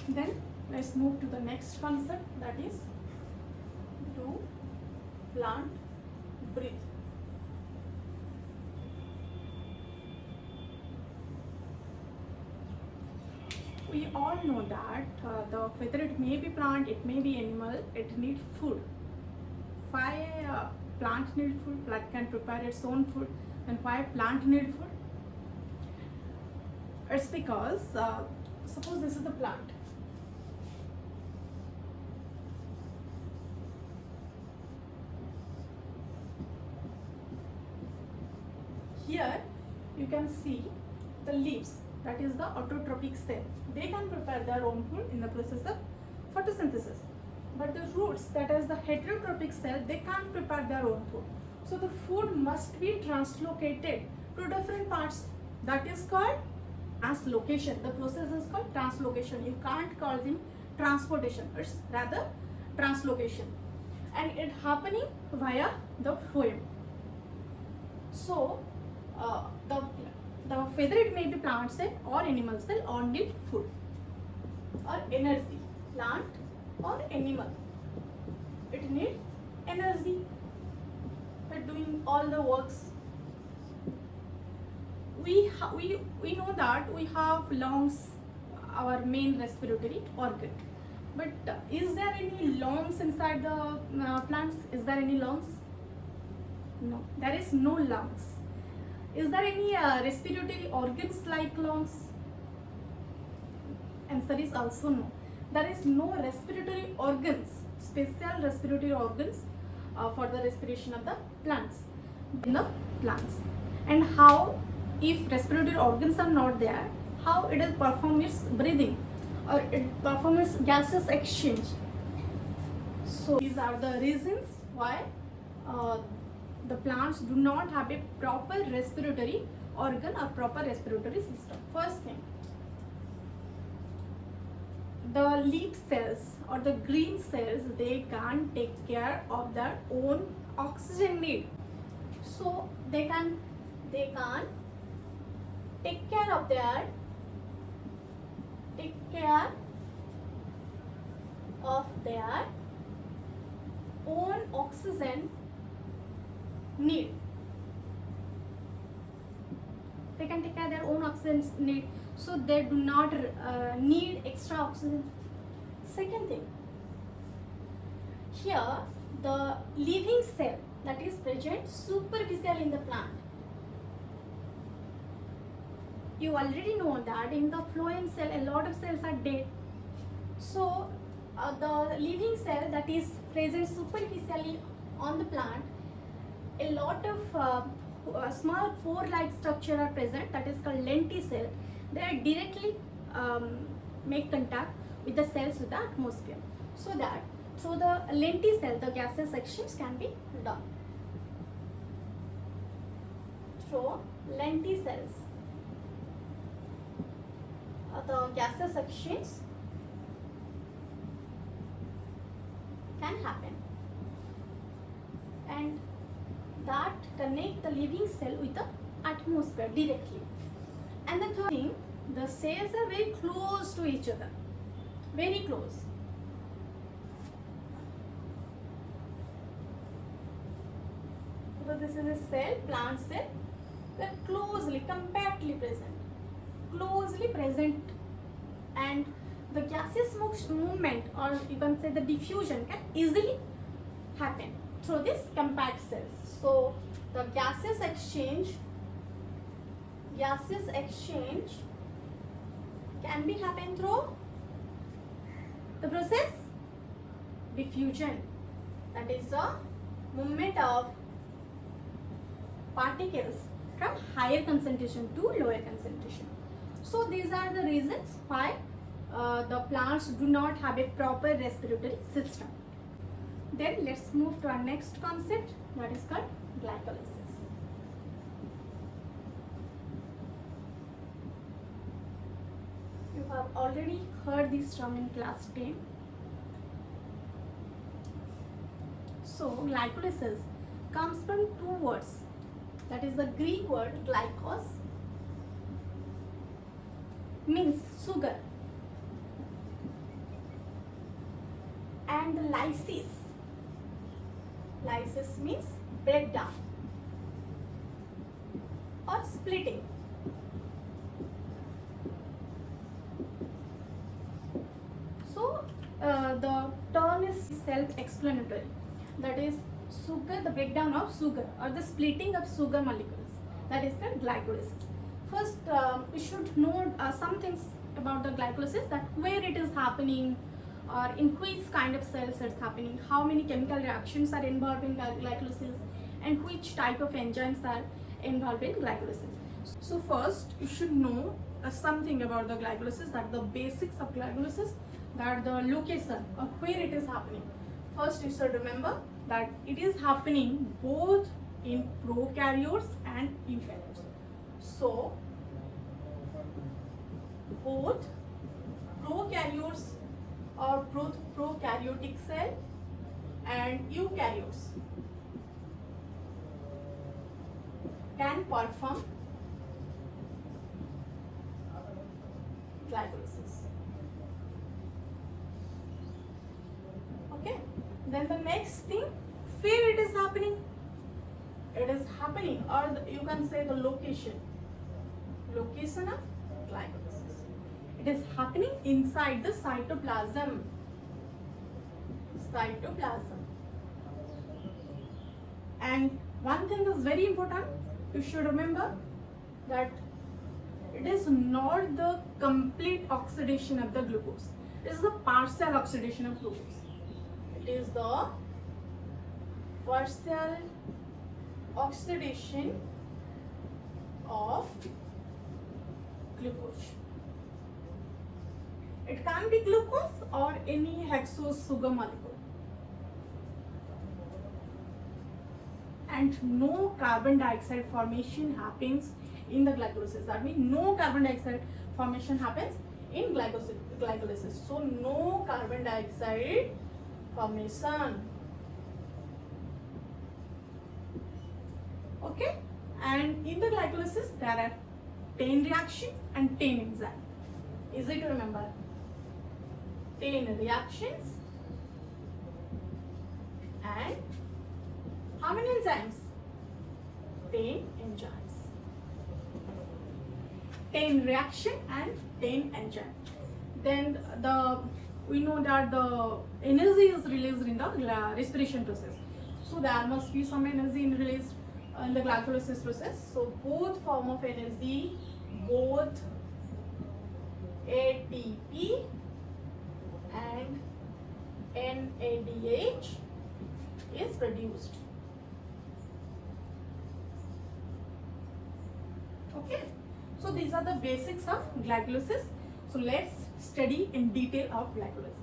Then let's move to the next concept, that is, do plant breathe? We all know that whether it may be plant, it may be animal, it needs food. Why plant need food? Plant can prepare its own food. And why plant need food? It's because suppose this is the plant. Here you can see the leaves, that is the autotrophic cell. They can prepare their own food in the process of photosynthesis. But the roots, that is the heterotrophic cell, they can't prepare their own food. So the food must be translocated to different parts. That is called translocation. The process is called translocation. You can't call them transportation. It's rather translocation. And it happening via the phloem. So the whether it may be plant cell or animal cell or need food or energy, plant or animal, it need energy for doing all the works. We know that we have lungs, our main respiratory organ, but is there any lungs inside the plants? Is there any lungs? No, there is no lungs. Is there any respiratory organs like lungs? Answer is also no. There is no respiratory organs, special respiratory organs for the respiration of the plants, in the plants. And how, if respiratory organs are not there, how it will perform its breathing or it performs gaseous exchange? So these are the reasons why the plants do not have a proper respiratory organ or proper respiratory system. First thing, the leaf cells or the green cells, they can't take care of their own oxygen need. So they can take care of their own oxygen need. They can take care of their own oxygen need, so they do not need extra oxygen. Second thing, here the living cell that is present superficially in the plant. You already know that in the phloem cell a lot of cells are dead. So the living cell that is present superficially on the plant, a lot of small pore-like structure are present, that is called lenticell. They are directly make contact with the cells with the atmosphere, so that through the lenticell the gaseous exchange can be done. Through lenticels the gaseous exchange can happen, and that connect the living cell with the atmosphere directly. And the third thing, the cells are very close to each other, very close. So this is a cell, plant cell, they are closely, compactly present, and the gaseous movement, or you can say the diffusion, can easily happen through this compact cells. So the gaseous exchange can be happen through the process diffusion, that is the movement of particles from higher concentration to lower concentration. So these are the reasons why the plants do not have a proper respiratory system. Then let's move to our next concept, that is called glycolysis. You have already heard this term in class 10. So glycolysis comes from two words, that is the Greek word glykos, means sugar, and the lysis. Lysis means breakdown or splitting. So the term is self-explanatory. That is sugar, the breakdown of sugar or the splitting of sugar molecules. That is the glycolysis. First, we should know some things about the glycolysis, that where it is happening, or in which kind of cells it's happening, how many chemical reactions are involved in glycolysis, and which type of enzymes are involved in glycolysis. So first, you should know something about the glycolysis, that the basics of glycolysis, that the location or where it is happening. First, you should remember that it is happening both in prokaryotes and eukaryotes. So, both prokaryotes or prokaryotic cell and eukaryotes can perform glycolysis. Okay, then the next thing, where it is happening? It is happening, or you can say the location of glycolysis. It is happening inside the cytoplasm. And one thing is very important, you should remember that it is not the complete oxidation of the glucose. It is the partial oxidation of glucose. It is the partial oxidation of glucose. It can be glucose or any hexose sugar molecule. And no carbon dioxide formation happens in the glycolysis. That means no carbon dioxide formation happens in glycolysis. So no carbon dioxide formation. Okay, and in the glycolysis there are 10 reactions and 10 enzymes. Easy to remember. 10 reactions and how many enzymes? 10 enzymes. 10 reaction and 10 enzyme. Then we know that the energy is released in the respiration process. So there must be some energy released in the glycolysis process. So both form of energy, both ATP and NADH is produced. Okay, so these are the basics of glycolysis. So let's study in detail of glycolysis.